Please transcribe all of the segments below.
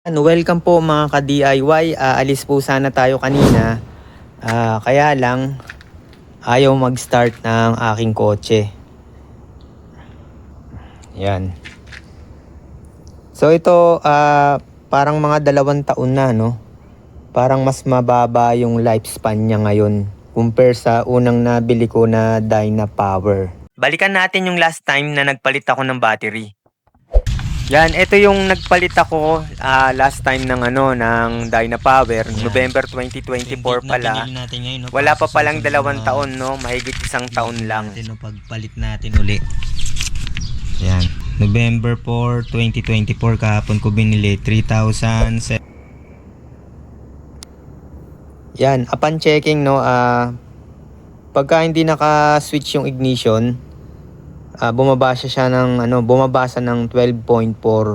Welcome po mga ka-DIY. Alis po sana tayo kanina. Kaya lang ayaw mag-start ng aking kotse. Yan. So ito parang mga 2 taon na, no? Parang mas mababa yung lifespan niya ngayon compare sa unang nabili ko na Dynapower. Balikan natin yung last time na nagpalit ako ng battery. Yan, ito yung nagpalit ako last time ng ng Dynapower, November 2024 pala. Natin ngayon, no? Wala pa palang 2 taon, no? Mahigit 1 taon lang. Natin, no? Pagpalit natin uli. Yan. November 4, 2024 kahapon ko binili 3,000. Yan, upon checking, no, pagka hindi naka-switch yung ignition, bumabasa ng 12.4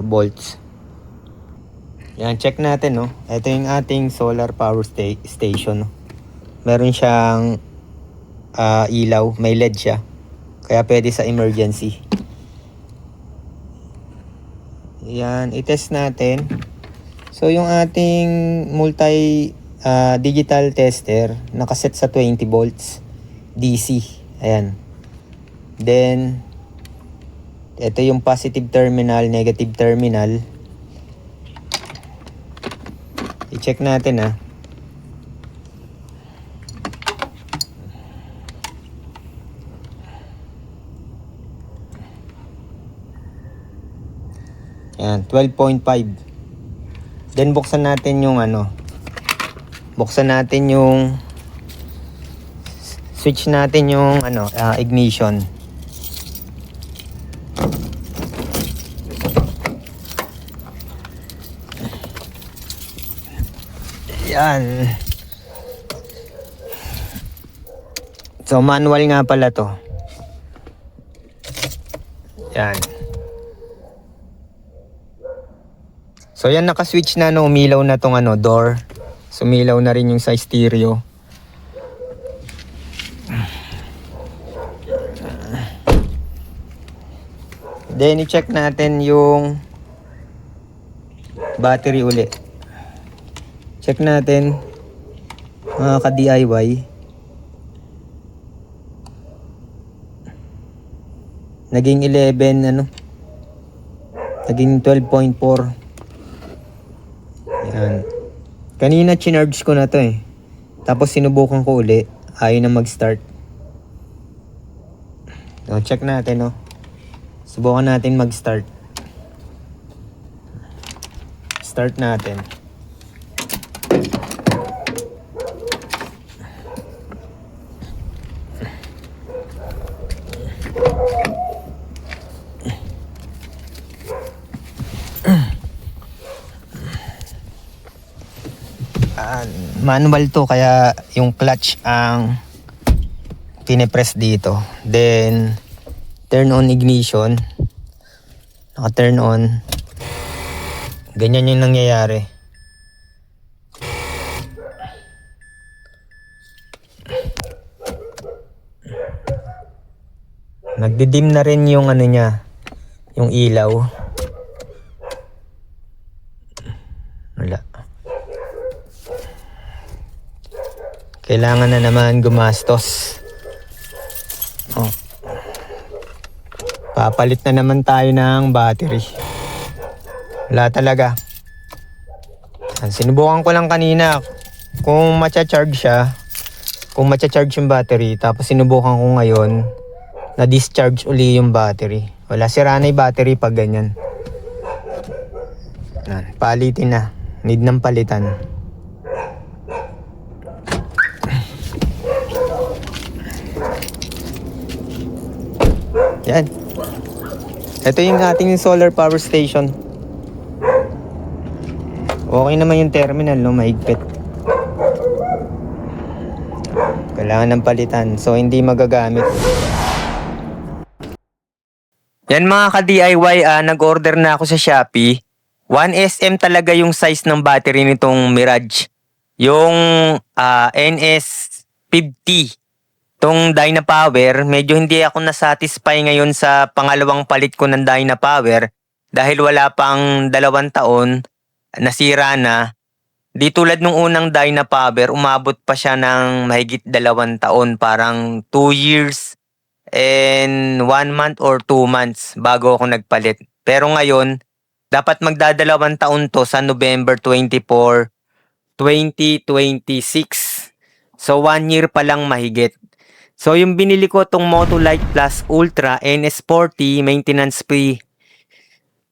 volts. Yan, check natin, no. Ito yung ating solar power station, no. Meron siyang ilaw, may LED siya. Kaya pwede sa emergency. Yan, i-test natin. So yung ating digital tester nakaset sa 20 volts DC. Ayan. Then ito yung positive terminal, negative terminal. I-check natin Ayan, 12.5. Then buksan natin yung switch natin yung ignition. Yan. So manual nga pala to. Yan. So yan, naka-switch na, no, umilaw na tong door. Sumilaw na rin yung sa stereo. Then i-check natin yung battery uli. Check natin mga ka-DIY. Naging 11 naging 12.4. Yan. Kanina chinarge ko na to Tapos sinubukan ko uli, ayaw na mag-start. So check natin, no. Subukan natin mag-start. Start natin. Manual to, kaya yung clutch ang pinipress dito. Then turn on ignition. Naka-turn on. Ganyan yung nangyayari. Nagdidim na rin yung niya, yung ilaw. Wala. Kailangan na naman gumastos. Papalit na naman tayo ng battery. Wala talaga. Sinubukan ko lang kanina kung matcha-charge siya. Kung matcha-charge yung battery. Tapos sinubukan ko ngayon na discharge uli yung battery. Wala, sira na yung battery pag ganyan. Palitin na. Need ng palitan. Yan. Ito yung ating solar power station. Okay naman yung terminal, no? Mahigpit. Kailangan ng palitan. So, hindi magagamit. Yan mga ka-DIY, nag-order na ako sa Shopee. 1SM talaga yung size ng battery nitong Mirage. Yung NS50. Tong Dynapower, medyo hindi ako nasatisfy ngayon sa pangalawang palit ko ng Dynapower dahil wala pang 2 taon nasira na. Di tulad nung unang Dynapower, umabot pa siya ng mahigit 2 taon, parang 2 years and 1 month or 2 months bago ako nagpalit. Pero ngayon, dapat magdadalawang taon to sa November 24, 2026. So 1 year pa lang mahigit. So yung binili ko tong Motolite Plus Ultra NS40 maintenance free.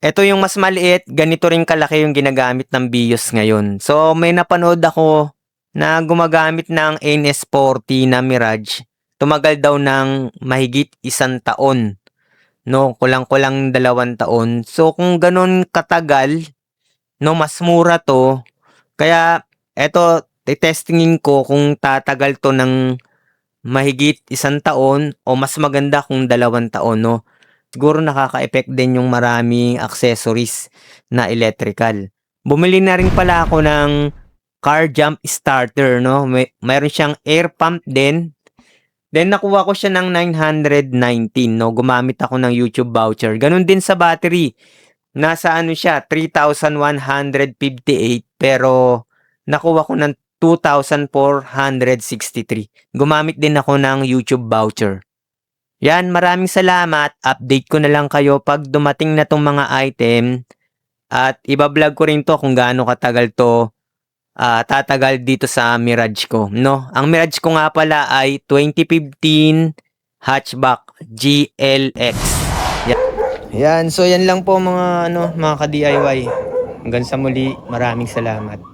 Ito yung mas maliit, ganito rin kalaki yung ginagamit ng Vios ngayon. So may napanood ako na gumagamit ng NS40 na Mirage. Tumagal daw ng mahigit 1 taon. No, kulang-kulang 2 taon. So kung ganun katagal, no, mas mura to. Kaya eto, testingin ko kung tatagal to ng mahigit 1 taon o mas maganda kung 2 taon, no. Siguro nakaka-effect din yung maraming accessories na electrical. Bumili na rin pala ako ng car jump starter, no. Mayroon siyang air pump din. Then nakuha ko siya ng 919, no. Gumamit ako ng YouTube voucher. Ganun din sa battery. Nasa ano siya, 3,158 pero nakuha ko ng 2,463. Gumamit din ako ng YouTube voucher. Yan, maraming salamat. Update ko na lang kayo pag dumating na tong mga item. At ibablog ko rin to kung gaano katagal to tatagal dito sa Mirage ko. No? Ang Mirage ko nga pala ay 2015 hatchback GLX. Yan, so yan lang po mga mga ka-DIY. Hanggang sa muli, maraming salamat.